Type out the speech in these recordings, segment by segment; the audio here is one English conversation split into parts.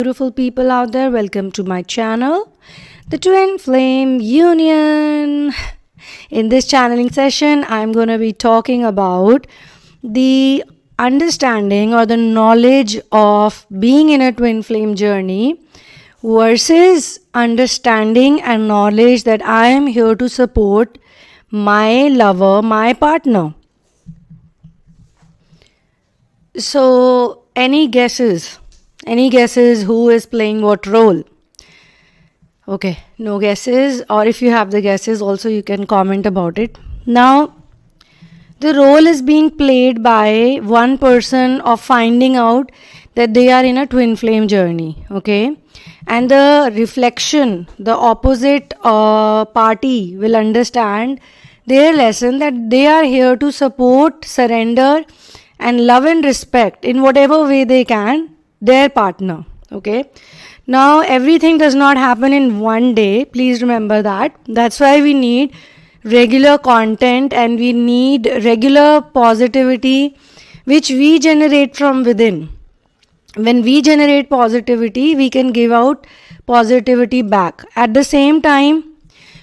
Beautiful people out there, welcome to my channel, the Twin Flame Union. In this channeling session, I'm going to be talking about the understanding or the knowledge of being in a twin flame journey versus understanding and knowledge that I am here to support my lover, my partner. So, any guesses? Any guesses who is playing what role? Okay, no guesses, or if you have the guesses also you can comment about it. Now, the role is being played by one person of finding out that they are in a twin flame journey, okay? And the reflection, the opposite party will understand their lesson that they are here to support, surrender and love and respect in whatever way they can their partner, okay? Now, everything does not happen in one day. Please remember that. That's why we need regular content and we need regular positivity which we generate from within. When we generate positivity, we can give out positivity back. At the same time,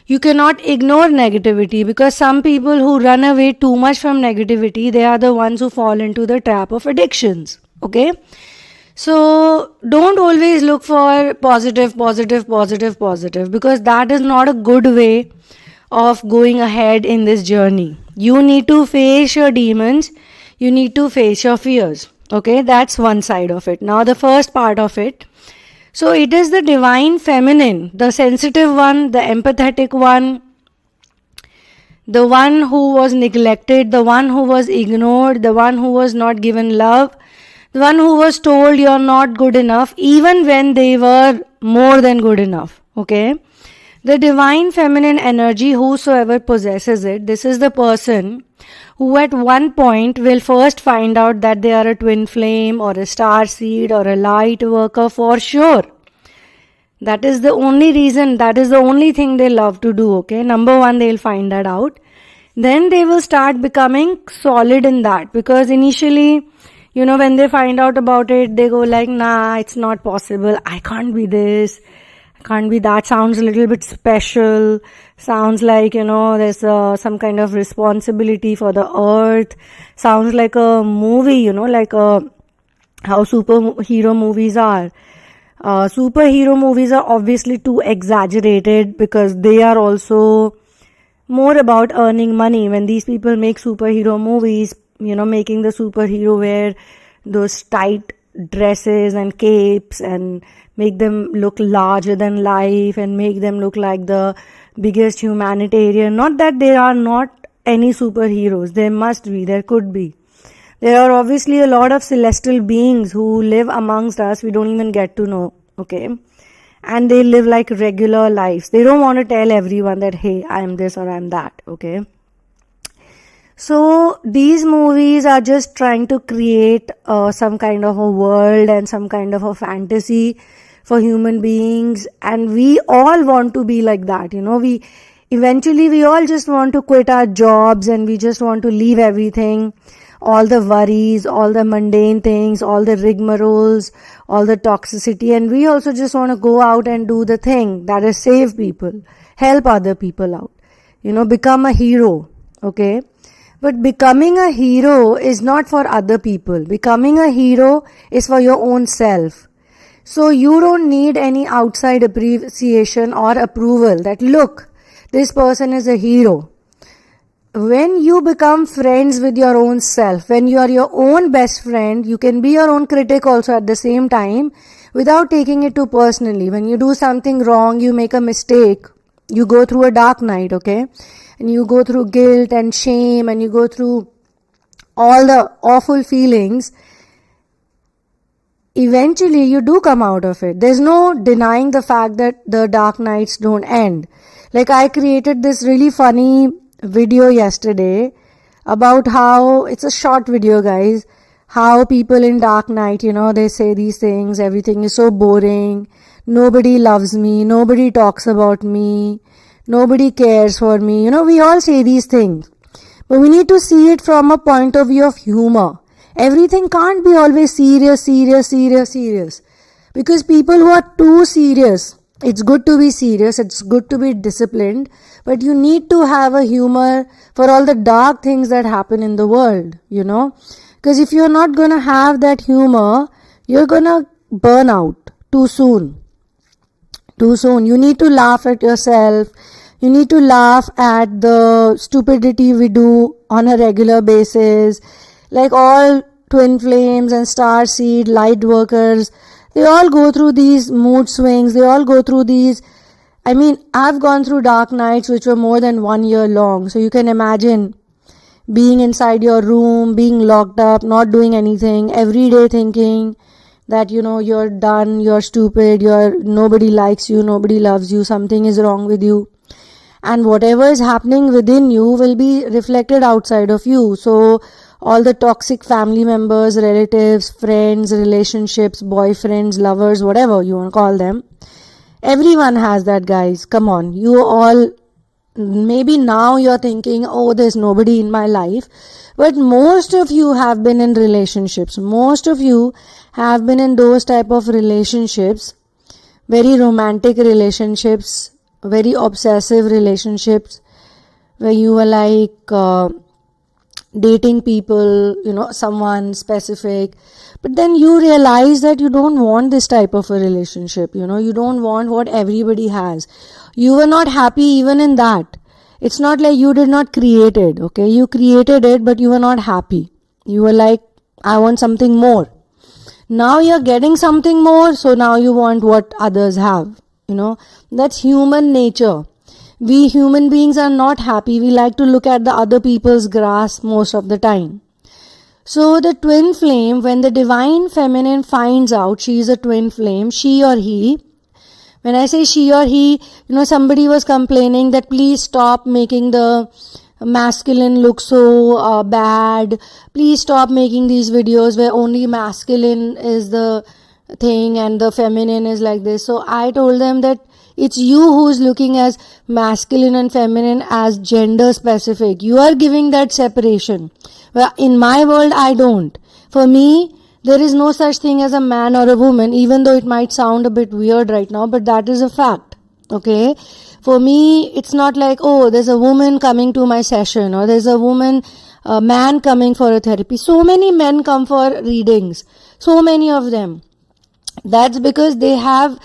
you cannot ignore negativity because some people who run away too much from negativity, they are the ones who fall into the trap of addictions, okay? So, don't always look for positive because that is not a good way of going ahead in this journey. You need to face your demons. You need to face your fears. Okay, that's one side of it. Now, the first part of it. So, it is the divine feminine, the sensitive one, the empathetic one, the one who was neglected, the one who was ignored, the one who was not given love, the one who was told you're not good enough even when they were more than good enough, okay? The divine feminine energy, whosoever possesses it, this is the person who at one point will first find out that they are a twin flame or a star seed or a light worker for sure. That is the only reason, that is the only thing they love to do, okay? Number one, they'll find that out. Then they will start becoming solid in that because initially, you know, when they find out about it, they go like, nah, it's not possible. I can't be this. I can't be that. Sounds a little bit special. Sounds like, you know, there's some kind of responsibility for the earth. Sounds like a movie, you know, like how superhero movies are. Superhero movies are obviously too exaggerated because they are also more about earning money. When these people make superhero movies, you know, making the superhero wear those tight dresses and capes and make them look larger than life and make them look like the biggest humanitarian. Not that there are not any superheroes. There must be. There could be. There are obviously a lot of celestial beings who live amongst us. We don't even get to know. Okay. And they live like regular lives. They don't want to tell everyone that, hey, I am this or I am that. Okay. So, these movies are just trying to create some kind of a world and some kind of a fantasy for human beings. And we all want to be like that. You know, we all just want to quit our jobs and we just want to leave everything. All the worries, all the mundane things, all the rigmaroles, all the toxicity. And we also just want to go out and do the thing that is save people, help other people out. You know, become a hero. Okay. But becoming a hero is not for other people. Becoming a hero is for your own self. So you don't need any outside appreciation or approval that, look, this person is a hero. When you become friends with your own self, when you are your own best friend, you can be your own critic also at the same time without taking it too personally. When you do something wrong, you make a mistake, you go through a dark night, okay? And you go through guilt and shame and you go through all the awful feelings. Eventually, you do come out of it. There's no denying the fact that the dark nights don't end. Like I created this really funny video yesterday about how, it's a short video guys, how people in dark night, you know, they say these things, everything is so boring, nobody loves me, nobody talks about me, nobody cares for me. You know, we all say these things. But we need to see it from a point of view of humor. Everything can't be always serious. Because people who are too serious, it's good to be serious, it's good to be disciplined, but you need to have a humor for all the dark things that happen in the world, because if you're not going to have that humor, you're going to burn out too soon. You need to laugh at yourself. You need to laugh at the stupidity we do on a regular basis. Like all twin flames and star seed light workers, they all go through these mood swings. They all go through these. I've gone through dark nights which were more than 1 year long. So you can imagine being inside your room, being locked up, not doing anything, every day thinking that you're done, you're stupid, nobody likes you, nobody loves you, something is wrong with you, and whatever is happening within you will be reflected outside of you. So all the toxic family members, relatives, friends, relationships, boyfriends, lovers, whatever you want to call them, everyone has that, guys. Come on, you all, maybe now you're thinking, oh, there's nobody in my life, but most of you have been in relationships. Most of you have been in those type of relationships, very romantic relationships, very obsessive relationships, where you were like dating people, someone specific, but then you realize that you don't want this type of a relationship, you don't want what everybody has. You were not happy even in that. It's not like you did not create it, okay? You created it, but you were not happy. You were like, I want something more. Now you're getting something more, so now you want what others have, That's human nature. We human beings are not happy. We like to look at the other people's grass most of the time. So the twin flame, when the divine feminine finds out she is a twin flame, she or he, when I say she or he, somebody was complaining that please stop making the masculine look so bad. Please stop making these videos where only masculine is the thing and the feminine is like this. So I told them that it's you who's looking as masculine and feminine as gender specific. You are giving that separation. Well, in my world, I don't. For me, there is no such thing as a man or a woman, even though it might sound a bit weird right now, but that is a fact. Okay? For me, it's not like, oh, there's a woman coming to my session, or there's a man coming for a therapy. So many men come for readings. So many of them. That's because they have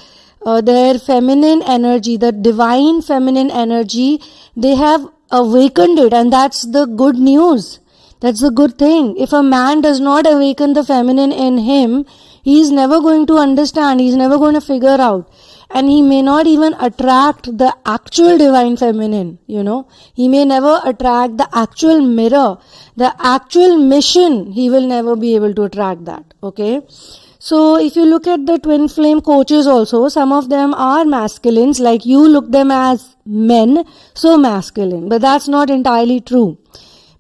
their feminine energy, the divine feminine energy, they have awakened it, and that's the good news. That's the good thing. If a man does not awaken the feminine in him, he is never going to understand, he is never going to figure out. And he may not even attract the actual divine feminine, He may never attract the actual mirror, the actual mission, he will never be able to attract that, okay? So if you look at the twin flame coaches also, some of them are masculines, like you look them as men, so masculine. But that's not entirely true.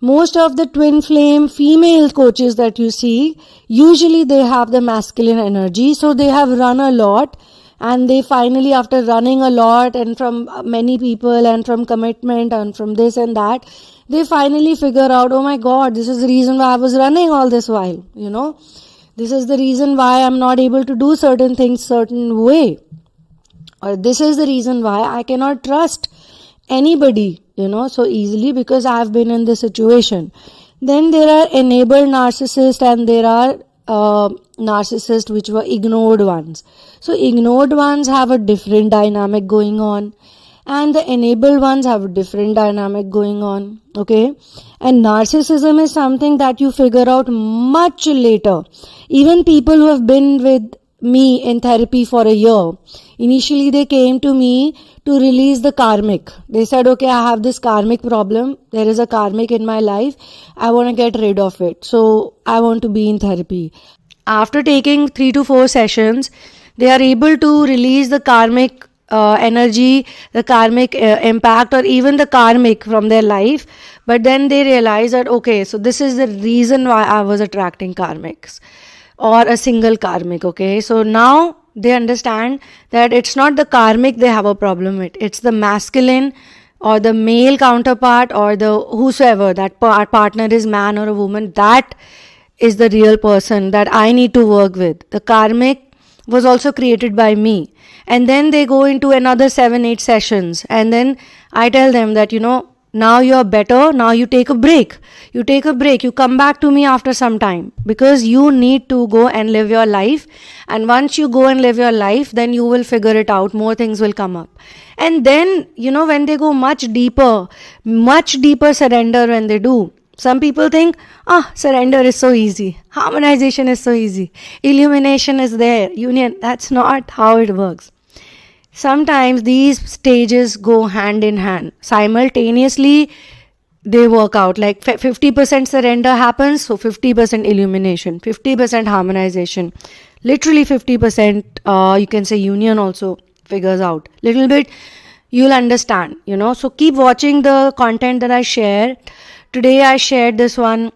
Most of the twin flame female coaches that you see, usually they have the masculine energy. So they have run a lot, and they finally, after running a lot and from many people and from commitment and from this and that, they finally figure out, oh my God, this is the reason why I was running all this while, This is the reason why I'm not able to do certain things certain way. Or this is the reason why I cannot trust anybody, so easily, because I've been in this situation. Then there are enabled narcissists, and there are narcissists which were ignored ones. So ignored ones have a different dynamic going on, and the enabled ones have a different dynamic going on, okay? And narcissism is something that you figure out much later. Even people who have been with me in therapy for a year, initially they came to me to release the karmic. They said, okay, I have this karmic problem. There is a karmic in my life. I want to get rid of it. So I want to be in therapy. After taking 3 to 4 sessions, they are able to release the karmic energy, the karmic impact, or even the karmic from their life. But then they realize that, okay, so this is the reason why I was attracting karmics, or a single karmic, okay? So now they understand that it's not the karmic they have a problem with. It's the masculine or the male counterpart, or the whosoever, that partner is man or a woman, that is the real person that I need to work with. The karmic was also created by me. And then they go into another 7-8 sessions, and then I tell them that, now you're better, now you take a break. You come back to me after some time, because you need to go and live your life. And once you go and live your life, then you will figure it out. More things will come up. And then, when they go much deeper surrender when they do. Some people think, surrender is so easy. Harmonization is so easy. Illumination is there. Union. That's not how it works. Sometimes these stages go hand in hand. Simultaneously, they work out. Like 50% surrender happens, so 50% illumination, 50% harmonization. Literally 50%, you can say union also figures out. Little bit, you'll understand, So keep watching the content that I share. Today I shared this one.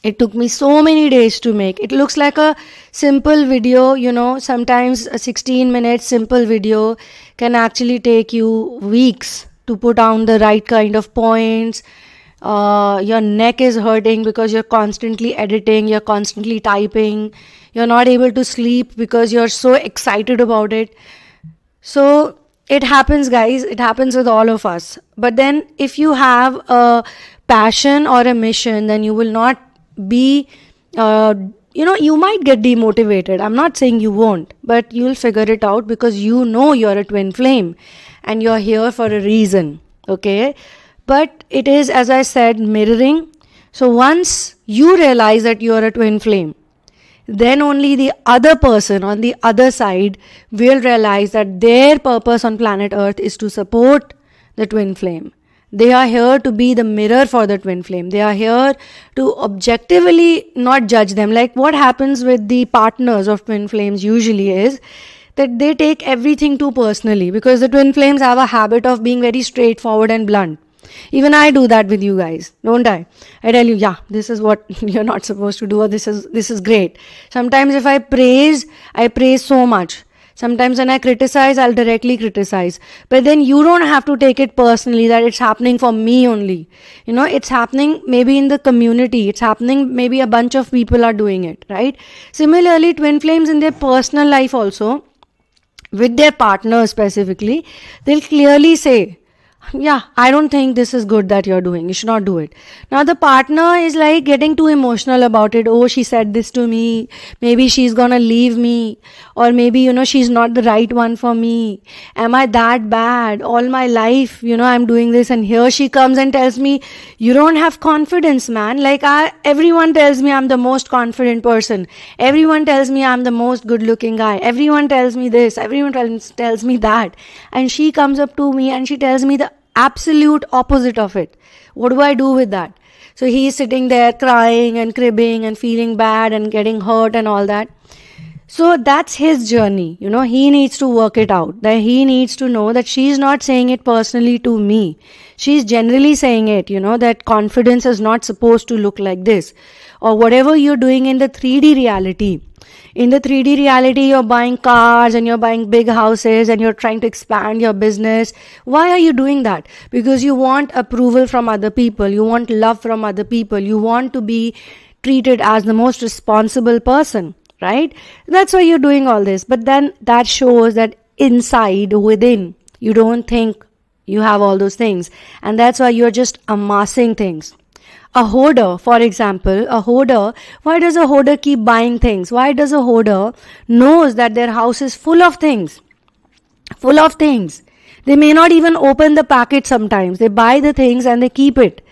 It took me so many days to make. It looks like a simple video, sometimes a 16 minute simple video can actually take you weeks to put down the right kind of points. Your neck is hurting because you're constantly editing, you're constantly typing, you're not able to sleep because you're so excited about it. So it happens, guys. It happens with all of us. But then if you have a passion or a mission, then you will not be, you might get demotivated. I'm not saying you won't, but you'll figure it out, because you're a twin flame and you're here for a reason. Okay. But it is, as I said, mirroring. So once you realize that you're a twin flame, then only the other person on the other side will realize that their purpose on planet Earth is to support the twin flame. They are here to be the mirror for the twin flame. They are here to objectively not judge them. Like what happens with the partners of twin flames usually is that they take everything too personally, because the twin flames have a habit of being very straightforward and blunt. Even I do that with you guys, don't I? I tell you, this is what you're not supposed to do, or this is great. Sometimes if I praise so much. Sometimes when I criticize, I'll directly criticize. But then you don't have to take it personally that it's happening for me only. It's happening maybe in the community. It's happening, maybe a bunch of people are doing it, right? Similarly, twin flames in their personal life also, with their partner specifically, they'll clearly say, I don't think this is good that you're doing. You should not do it. Now the partner is like getting too emotional about it. Oh, she said this to me. Maybe she's gonna leave me. Or maybe, she's not the right one for me. Am I that bad? All my life, I'm doing this, and here she comes and tells me, you don't have confidence, man. Like everyone tells me I'm the most confident person. Everyone tells me I'm the most good looking guy. Everyone tells me this. Everyone tells me that. And she comes up to me and she tells me the absolute opposite of it. What do I do with that? So he's sitting there crying and cribbing and feeling bad and getting hurt and all that. So that's his journey. He needs to work it out. That he needs to know that she's not saying it personally to me. She's generally saying it, that confidence is not supposed to look like this. Or whatever you're doing in the 3D reality. In the 3D reality, you're buying cars and you're buying big houses and you're trying to expand your business. Why are you doing that? Because you want approval from other people. You want love from other people. You want to be treated as the most responsible person, right? That's why you're doing all this. But then that shows that inside, within, you don't think you have all those things. And that's why you're just amassing things. A hoarder, for example, why does a hoarder keep buying things? Why does a hoarder knows that their house is full of things? Full of things. They may not even open the packet sometimes. They buy the things and they keep it.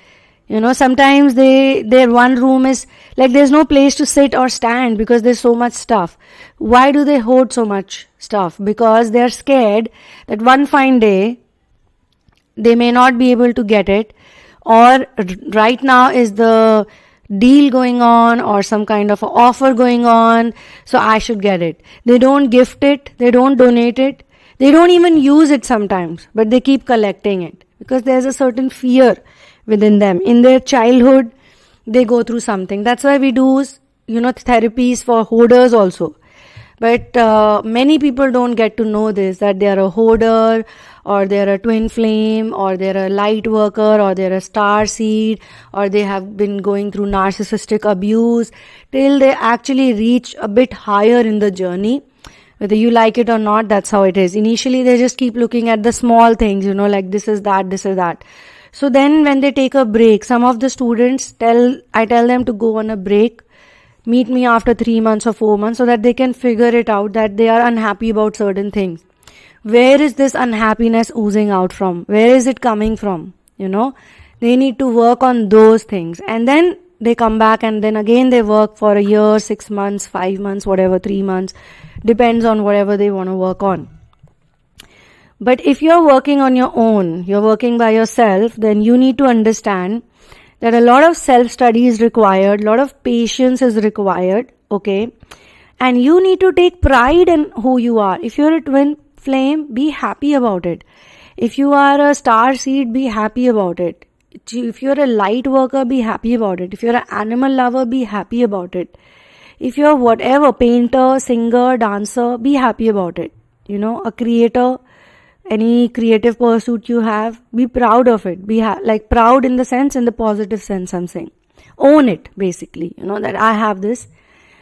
Sometimes their one room is like there's no place to sit or stand because there's so much stuff. Why do they hoard so much stuff? Because they're scared that one fine day they may not be able to get it. Or right now is the deal going on or some kind of offer going on, so I should get it. They don't gift it, they don't donate it, they don't even use it sometimes, but they keep collecting it because there's a certain fear within them. In their childhood, they go through something. That's why we do, therapies for hoarders also. But many people don't get to know this, that they are a hoarder, or they're a twin flame, or they're a light worker, or they're a star seed, or they have been going through narcissistic abuse till they actually reach a bit higher in the journey. Whether you like it or not, that's how it is. Initially, they just keep looking at the small things, like this is that, this is that. So then when they take a break, some of the students I tell them to go on a break, meet me after 3 months or 4 months, so that they can figure it out, that they are unhappy about certain things. Where is this unhappiness oozing out from? Where is it coming from? They need to work on those things. And then they come back and then again they work for a year, 6 months, 5 months, whatever, 3 months. Depends on whatever they want to work on. But if you're working on your own, you're working by yourself, then you need to understand that a lot of self-study is required, a lot of patience is required, okay? And you need to take pride in who you are. If you're a twin flame, be happy about it. If you are a star seed, be happy about it. If you're a light worker, be happy about it. If you're an animal lover, be happy about it. If you're whatever, painter, singer, dancer, be happy about it. A creator, any creative pursuit you have, be proud of it. Be proud in the positive sense I'm saying. Own it, basically, that I have this.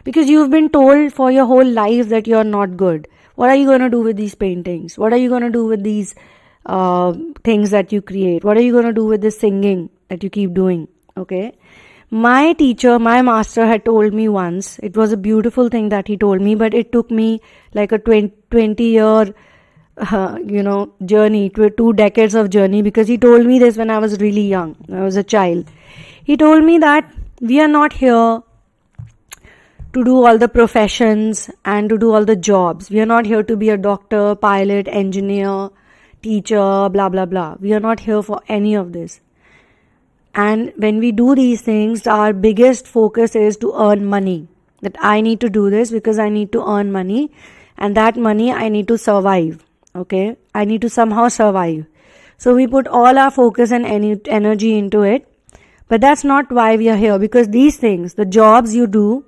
Because you've been told for your whole life that you're not good. What are you going to do with these paintings? What are you going to do with these things that you create? What are you going to do with this singing that you keep doing? Okay. My teacher, my master had told me once, it was a beautiful thing that he told me, but it took me like a 20-year journey, 2 decades of journey, because he told me this when I was really young, when I was a child. He told me that we are not here to do all the professions and to do all the jobs. We are not here to be a doctor, pilot, engineer, teacher, blah, blah, blah. We are not here for any of this. And when we do these things, our biggest focus is to earn money. That I need to do this because I need to earn money. And that money I need to survive. Okay? I need to somehow survive. So we put all our focus and energy into it. But that's not why we are here. Because these things, the jobs you do,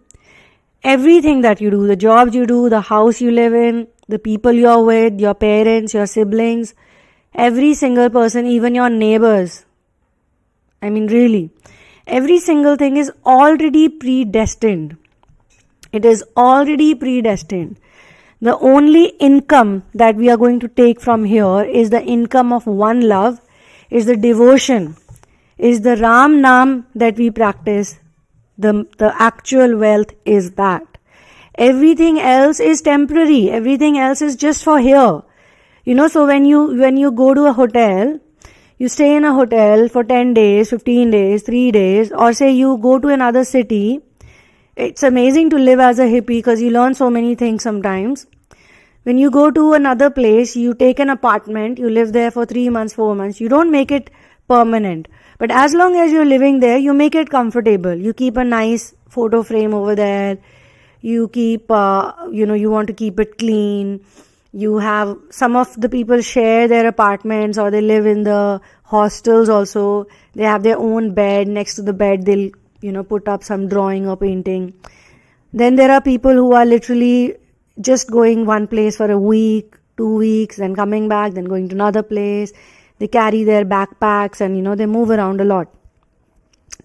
everything that you do, the jobs you do, the house you live in, the people you're with, your parents, your siblings, every single person, even your neighbors. I mean, really, every single thing is already predestined. It is already predestined. The only income that we are going to take from here is the income of one love, is the devotion, is the Ram Naam that we practice. The actual wealth is that. Everything else is temporary. Everything else is just for here. So when you go to a hotel, you stay in a hotel for 10 days, 15 days, 3 days, or say you go to another city. It's amazing to live as a hippie because you learn so many things sometimes. When you go to another place, you take an apartment, you live there for 3 months, 4 months. You don't make it permanent. But as long as you're living there, you make it comfortable. You keep a nice photo frame over there. You keep, you want to keep it clean. You have, some of the people share their apartments or they live in the hostels also. They have their own bed. Next to the bed, they'll, put up some drawing or painting. Then there are people who are literally just going one place for a week, 2 weeks, then coming back, then going to another place. They carry their backpacks and, they move around a lot.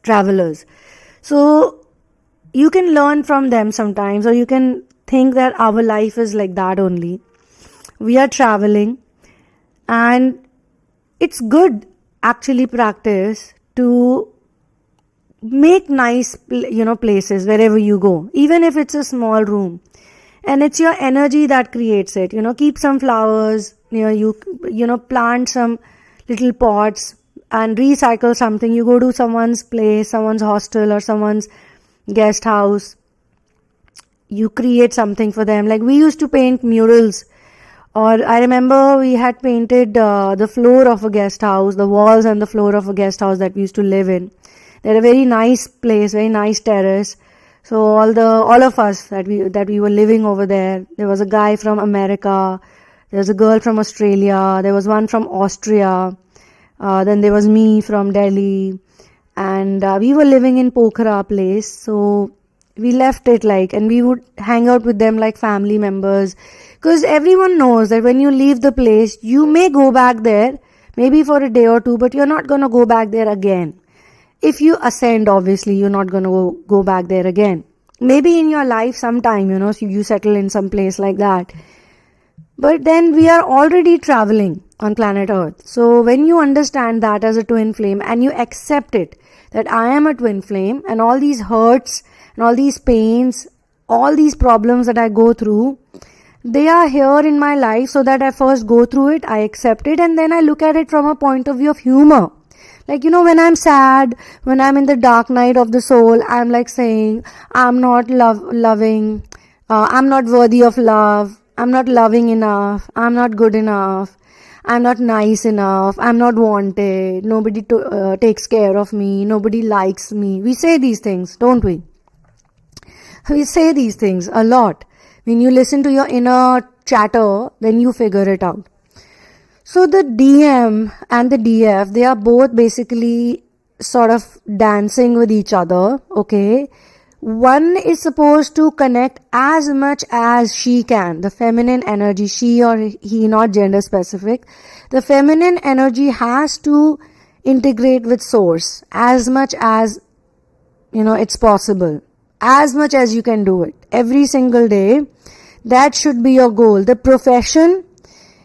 Travelers. So, you can learn from them sometimes, or you can think that our life is like that only. We are traveling, and it's good actually practice to make nice, places wherever you go, even if it's a small room. And it's your energy that creates it. Keep some flowers near you, plant some little pots and recycle something. You go to someone's place, someone's hostel or someone's guest house. You create something for them. Like we used to paint murals. Or I remember we had painted the floor of a guest house, the walls and the floor of a guest house that we used to live in. They had a very nice place, very nice terrace. So all of us that we were living over there. There was a guy from America. There was a girl from Australia. There was one from Austria. Then there was me from Delhi. And we were living in Pokhara place. So we left it and we would hang out with them like family members. Because everyone knows that when you leave the place, you may go back there, maybe for a day or two, but you're not going to go back there again. If you ascend, obviously, you're not going to go back there again. Maybe in your life sometime, so you settle in some place like that. But then we are already traveling on planet Earth. So when you understand that as a twin flame and you accept it, that I am a twin flame and all these hurts and all these pains, all these problems that I go through, they are here in my life so that I first go through it, I accept it, and then I look at it from a point of view of humor. Like, when I'm sad, when I'm in the dark night of the soul, I'm like saying, I'm not loving, I'm not worthy of love, I'm not loving enough, I'm not good enough, I'm not nice enough, I'm not wanted, nobody takes care of me, nobody likes me. We say these things, don't we? We say these things a lot. When you listen to your inner chatter, then you figure it out. So the DM and the DF, they are both basically sort of dancing with each other, okay? One is supposed to connect as much as she can. The feminine energy, she or he, not gender specific. The feminine energy has to integrate with source as much as, it's possible. As much as you can do it. Every single day. That should be your goal. The profession,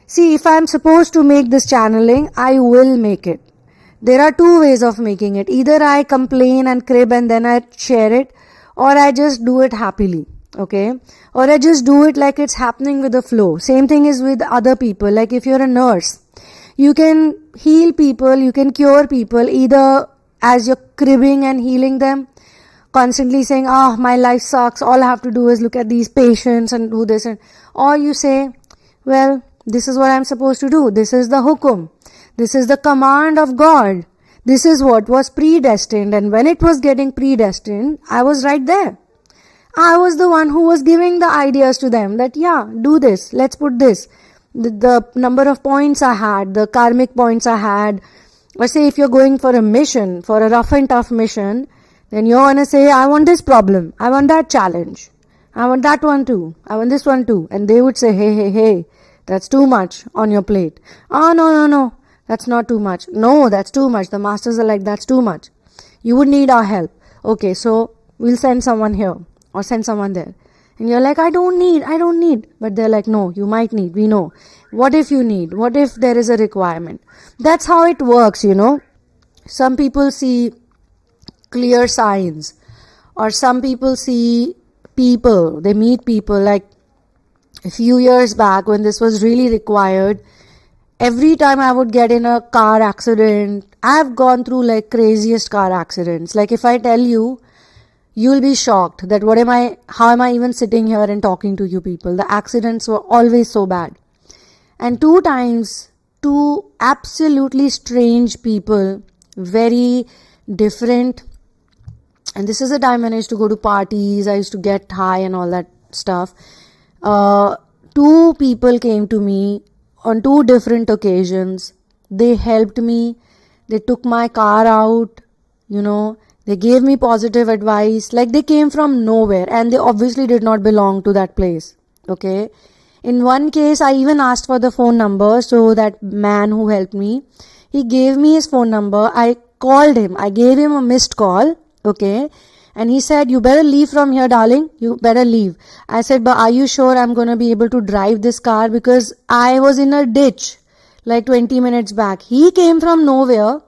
see, if I'm supposed to make this channeling, I will make it. There are two ways of making it. Either I complain and crib and then I share it, or I just do it happily, okay? Or I just do it like it's happening with the flow. Same thing is with other people. Like if you're a nurse, you can heal people, you can cure people either as you're cribbing and healing them, constantly saying, my life sucks, all I have to do is look at these patients and do this, or you say, well, this is what I'm supposed to do, this is the hukum, this is the command of God, this is what was predestined, and when it was getting predestined, I was right there. I was the one who was giving the ideas to them that, do this, let's put this, the number of points I had, the karmic points I had, or say if you're going for a mission, for a rough and tough mission, then you're going to say, I want this problem, I want that challenge, I want that one too, I want this one too. And they would say, hey, that's too much on your plate. No, that's not too much. No, that's too much. The masters are like, that's too much. You would need our help. Okay, so we'll send someone here or send someone there. And you're like, I don't need. But they're like, no, you might need, we know. What if you need? What if there is a requirement? That's how it works, Some people see clear signs, or some people see people, they meet people. Like a few years back when this was really required, every time I would get in a car accident, I've gone through like craziest car accidents. Like if I tell you, you'll be shocked that how am I even sitting here and talking to you people? The accidents were always so bad. And 2 times, 2 absolutely strange people, very different. And this is the time when I used to go to parties, I used to get high and all that stuff. 2 people came to me on 2 different occasions. They helped me. They took my car out, They gave me positive advice. Like they came from nowhere and they obviously did not belong to that place. Okay. In one case, I even asked for the phone number. So that man who helped me, he gave me his phone number. I called him. I gave him a missed call. Okay. And he said, you better leave from here, darling. You better leave. I said, but are you sure I'm going to be able to drive this car? Because I was in a ditch like 20 minutes back. He came from nowhere.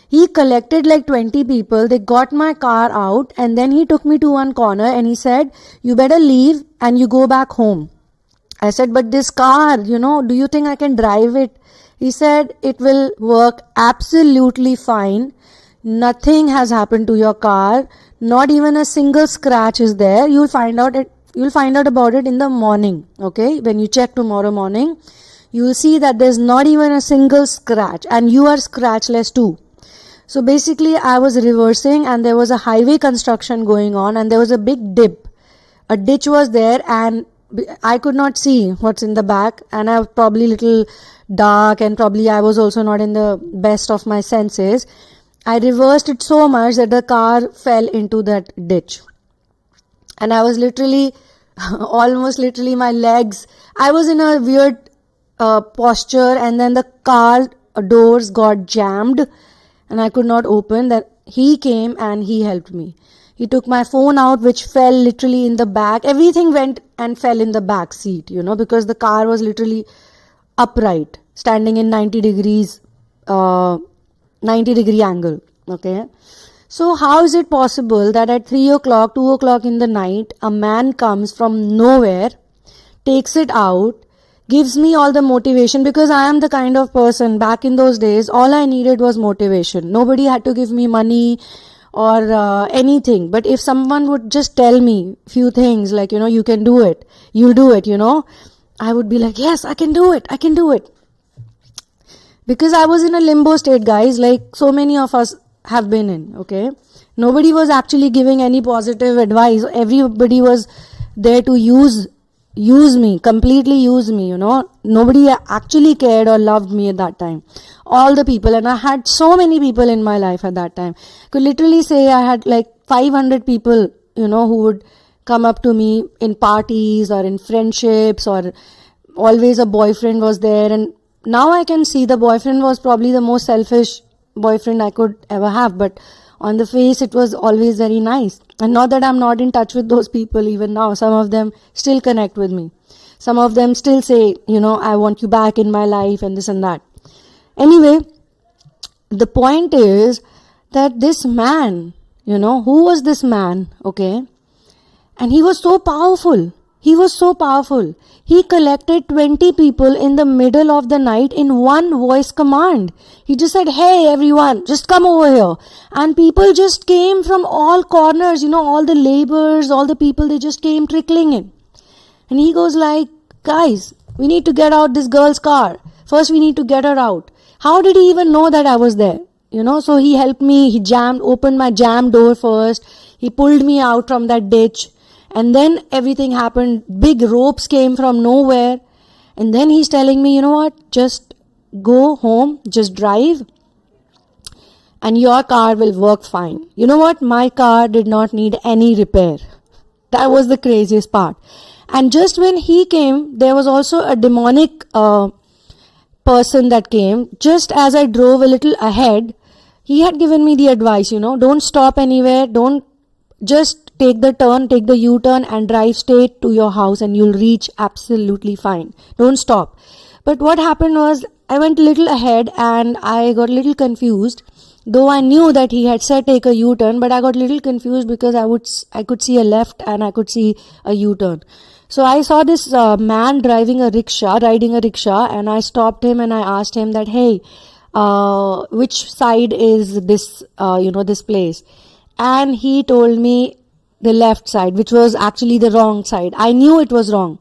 He collected like 20 people. They got my car out and then he took me to one corner and he said, you better leave and you go back home. I said, but this car, do you think I can drive it? He said, it will work absolutely fine. Nothing has happened to your car. Not even a single scratch is there. You'll find out about it in the morning. Okay. When you check tomorrow morning, you will see that there's not even a single scratch and you are scratchless too. So basically I was reversing and there was a highway construction going on and there was a big dip. A ditch was there and I could not see what's in the back and I was probably a little dark and probably I was also not in the best of my senses. I reversed it so much that the car fell into that ditch. And I was almost literally my legs, I was in a weird posture and then the car doors got jammed and I could not open. That he came and he helped me. He took my phone out, which fell literally in the back. Everything went and fell in the back seat, because the car was literally upright, standing in 90 degrees, 90 degree angle. Okay. So how is it possible that at 3 o'clock, 2 o'clock in the night, a man comes from nowhere, takes it out, gives me all the motivation, because I am the kind of person, back in those days, all I needed was motivation. Nobody had to give me money or anything. But if someone would just tell me few things like, you can do it, you'll do it, I would be like, yes, I can do it. Because I was in a limbo state, guys, like so many of us have been in, okay? Nobody was actually giving any positive advice. Everybody was there to use me, completely use me, Nobody actually cared or loved me at that time. All the people, and I had so many people in my life at that time. Could literally say I had like 500 people, who would come up to me in parties or in friendships, or always a boyfriend was there. And now I can see the boyfriend was probably the most selfish boyfriend I could ever have, but on the face it was always very nice. And not that I'm not in touch with those people even now. Some of them still connect with me. Some of them still say, I want you back in my life and this and that. Anyway, the point is that this man, who was this man, okay? And he was so powerful. He collected 20 people in the middle of the night in one voice command. He just said, hey everyone, just come over here. And people just came from all corners, all the laborers, all the people, they just came trickling in. And he goes like, guys, we need to get out this girl's car. First we need to get her out. How did he even know that I was there? So he helped me, opened my jam door first. He pulled me out from that ditch. And then everything happened. Big ropes came from nowhere. And then he's telling me, just go home, just drive, and your car will work fine. My car did not need any repair. That was the craziest part. And just when he came, there was also a demonic person that came. Just as I drove a little ahead, he had given me the advice, don't stop anywhere, don't just take the U-turn and drive straight to your house and you'll reach absolutely fine. Don't stop. But what happened was, I went a little ahead and I got a little confused. Though I knew that he had said take a U-turn, but I got a little confused because I could see a left and I could see a U-turn. So I saw this man riding a rickshaw, and I stopped him and I asked him that, hey, which side is this, this place? And he told me the left side, which was actually the wrong side. I knew it was wrong.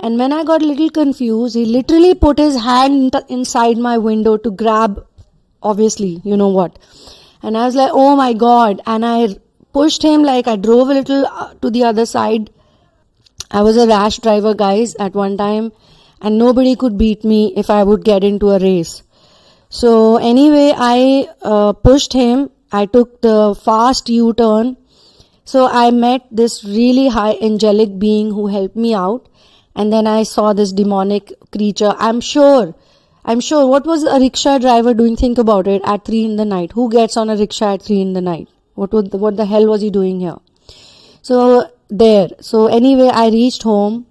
And when I got a little confused, he literally put his hand inside my window to grab, obviously, what. And I was like, oh my God. And I pushed him, like I drove a little to the other side. I was a rash driver, guys, at one time. And nobody could beat me if I would get into a race. So anyway, I pushed him. I took the fast U-turn. So I met this really high angelic being who helped me out. And then I saw this demonic creature. I'm sure, what was a rickshaw driver doing? Think about it, at 3 in the night. Who gets on a rickshaw at 3 in the night? What the hell was he doing here? So anyway, I reached home.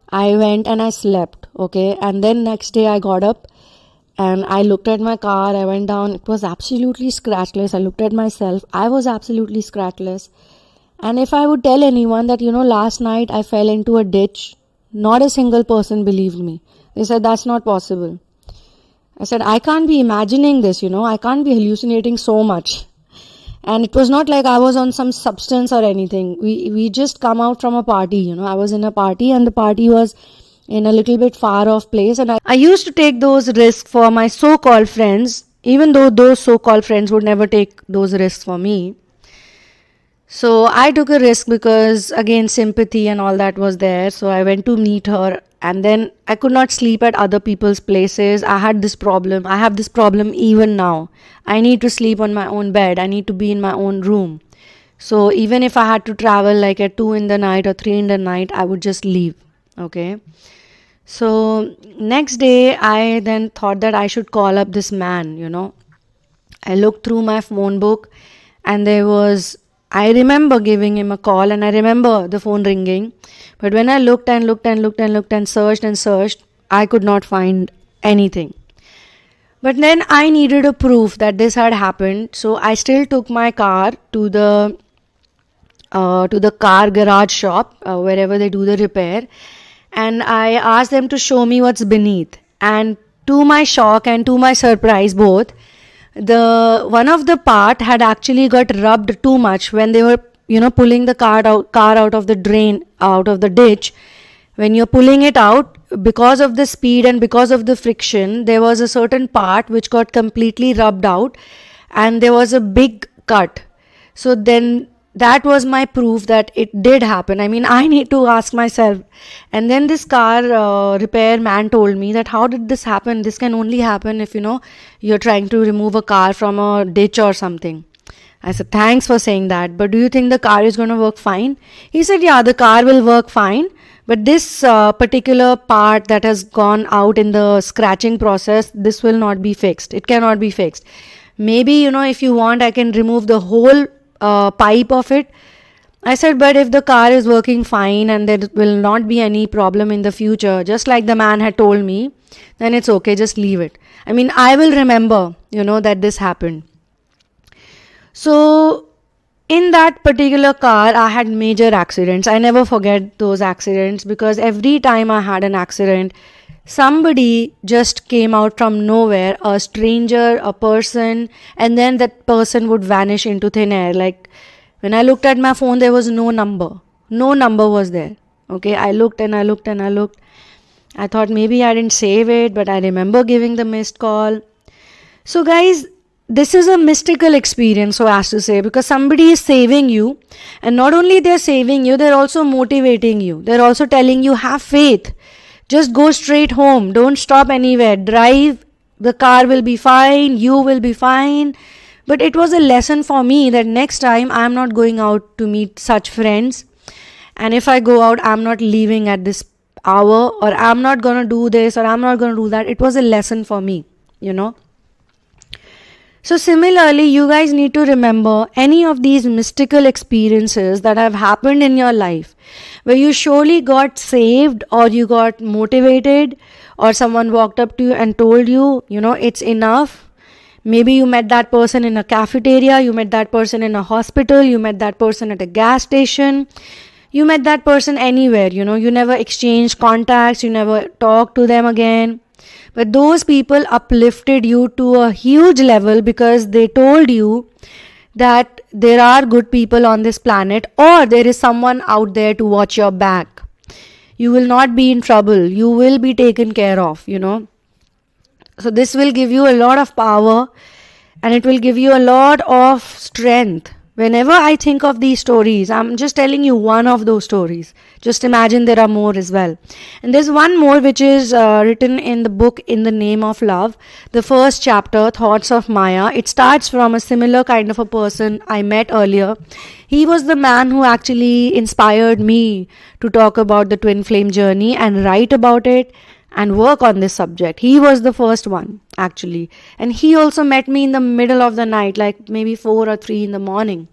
I went and I slept, okay? And then next day I got up and I looked at my car. I went down. It was absolutely scratchless. I looked at myself. I was absolutely scratchless. And if I would tell anyone that, last night I fell into a ditch, not a single person believed me. They said, that's not possible. I said, I can't be imagining this, I can't be hallucinating so much. And it was not like I was on some substance or anything. We just come out from a party, I was in a party and the party was in a little bit far off place. And I used to take those risks for my so-called friends, even though those so-called friends would never take those risks for me. So I took a risk because, again, sympathy and all that was there. So I went to meet her, and then I could not sleep at other people's places. I had this problem. I have this problem even now. I need to sleep on my own bed. I need to be in my own room. So even if I had to travel like at 2 in the night or 3 in the night, I would just leave. Okay. So next day, I then thought that I should call up this man, I looked through my phone book and there was I remember giving him a call and I remember the phone ringing. But when I looked and searched, I could not find anything. But then I needed a proof that this had happened. So I still took my car to the car garage shop, wherever they do the repair. And I asked them to show me what's beneath. And to my shock and to my surprise both, the one of the part had actually got rubbed too much when they were pulling the car out of the drain, out of the ditch. When you're pulling it out, because of the speed and because of the friction, there was a certain part which got completely rubbed out and there was a big cut. So then that was my proof that it did happen. I mean, I need to ask myself. And then this car repair man told me that how did this happen? This can only happen if you're trying to remove a car from a ditch or something. I said, thanks for saying that, but do you think the car is going to work fine? He said, yeah, the car will work fine, but this particular part that has gone out in the scratching process, this will not be fixed. It cannot be fixed. Maybe, if you want, I can remove the whole pipe of it. I said, but if the car is working fine and there will not be any problem in the future, just like the man had told me, then it's okay, just leave it. I mean, I will remember, that this happened. So in that particular car, I had major accidents. I never forget those accidents because every time I had an accident, somebody just came out from nowhere, a stranger, a person, and then that person would vanish into thin air. Like when I looked at my phone, there was no number. No number was there. Okay, I looked. I thought maybe I didn't save it, but I remember giving the missed call. So guys, this is a mystical experience, so as to say, because somebody is saving you, and not only they're saving you, they're also motivating you. They're also telling you, have faith. Just go straight home. Don't stop anywhere. Drive. The car will be fine. You will be fine. But it was a lesson for me that next time I'm not going out to meet such friends. And if I go out, I'm not leaving at this hour, or I'm not going to do this, or I'm not going to do that. It was a lesson for me, So similarly, you guys need to remember any of these mystical experiences that have happened in your life where you surely got saved, or you got motivated, or someone walked up to you and told you, it's enough. Maybe you met that person in a cafeteria, you met that person in a hospital, you met that person at a gas station, you met that person anywhere, you never exchanged contacts, you never talked to them again. But those people uplifted you to a huge level because they told you that there are good people on this planet, or there is someone out there to watch your back. You will not be in trouble. You will be taken care of, So this will give you a lot of power, and it will give you a lot of strength. Whenever I think of these stories, I'm just telling you one of those stories. Just imagine there are more as well. And there's one more which is written in the book In the Name of Love. The first chapter, Thoughts of Maya. It starts from a similar kind of a person I met earlier. He was the man who actually inspired me to talk about the twin flame journey and write about it and work on this subject. He was the first one, actually. And he also met me in the middle of the night, like maybe 4 or 3 in the morning,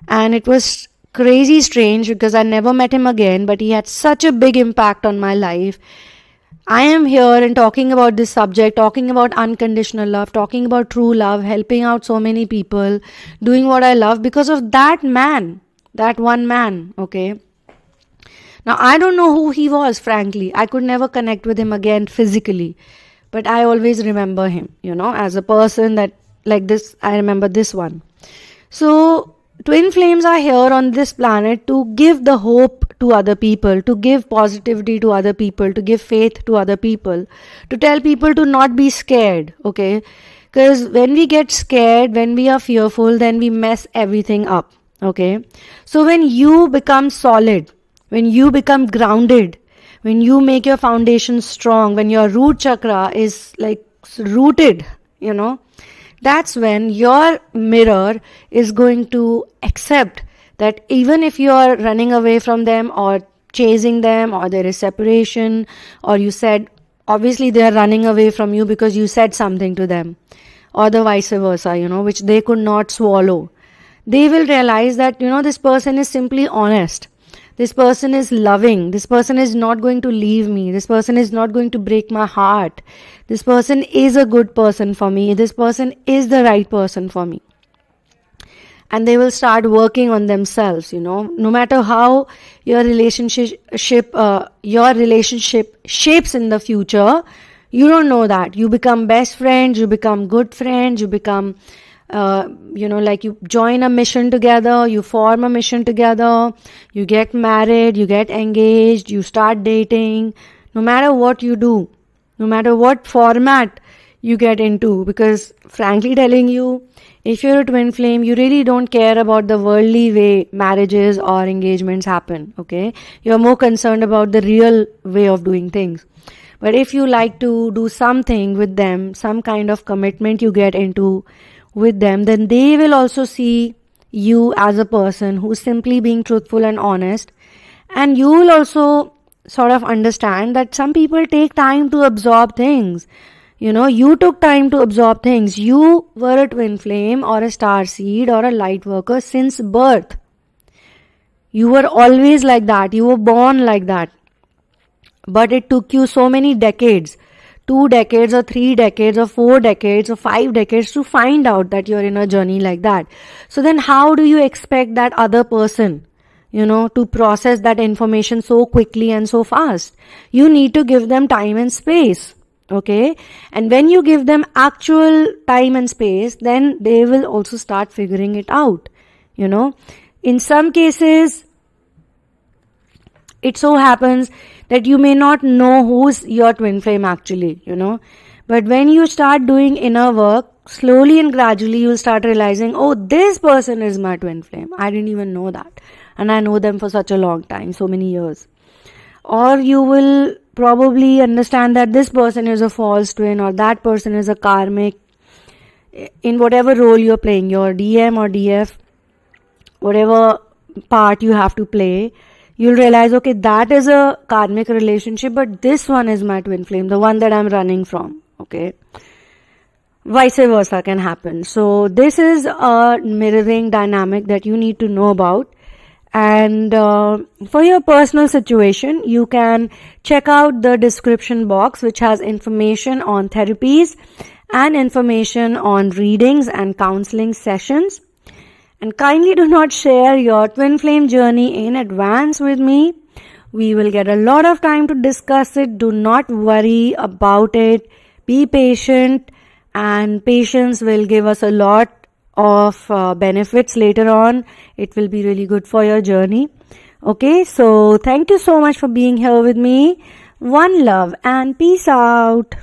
And it was crazy strange because I never met him again, but he had such a big impact on my life. I am here and talking about this subject, talking about unconditional love, talking about true love, helping out so many people, doing what I love because of that man, that one man, okay? Now, I don't know who he was, frankly. I could never connect with him again physically. But I always remember him, as a person that, like this, I remember this one. So, twin flames are here on this planet to give the hope to other people, to give positivity to other people, to give faith to other people, to tell people to not be scared, okay? Because when we get scared, when we are fearful, then we mess everything up, okay? So, when you become solid, when you become grounded, when you make your foundation strong, when your root chakra is like rooted, that's when your mirror is going to accept that even if you are running away from them or chasing them, or there is separation, or you said, obviously they are running away from you because you said something to them, or the vice versa, which they could not swallow. they will realize that, this person is simply honest. This person is loving. This person is not going to leave me. This person is not going to break my heart. This person is a good person for me. This person is the right person for me. And they will start working on themselves, no matter how your relationship shapes in the future. You don't know that. You become best friends, you become good friends, you become, like you join a mission together, you form a mission together, you get married, you get engaged, you start dating. No matter what you do, no matter what format you get into, because frankly telling you, if you're a twin flame, you really don't care about the worldly way marriages or engagements happen, okay? You're more concerned about the real way of doing things. But if you like to do something with them, some kind of commitment you get into with them, then they will also see you as a person who's simply being truthful and honest. And you will also sort of understand that some people take time to absorb things. You took time to absorb things. You were a twin flame or a star seed or a light worker since birth. You were always like that. You were born like that. But it took you so many decades, 2 decades or 3 decades or 4 decades or 5 decades to find out that you're in a journey like that. So then how do you expect that other person, to process that information so quickly and so fast? You need to give them time and space. Okay, and when you give them actual time and space, then they will also start figuring it out. In some cases, it so happens that you may not know who's your twin flame actually, but when you start doing inner work, slowly and gradually you'll start realizing, oh, this person is my twin flame. I didn't even know that, and I know them for such a long time, so many years. Or you will probably understand that this person is a false twin, or that person is a karmic, in whatever role you're playing, your DM or DF, whatever part you have to play. You'll realize, okay, that is a karmic relationship, but this one is my twin flame, the one that I'm running from. Okay, vice versa can happen. So this is a mirroring dynamic that you need to know about. And for your personal situation, you can check out the description box, which has information on therapies and information on readings and counseling sessions. And kindly do not share your twin flame journey in advance with me. We will get a lot of time to discuss it. Do not worry about it. Be patient, and patience will give us a lot of benefits later on. It will be really good for your journey. Okay, so thank you so much for being here with me. One love and peace out.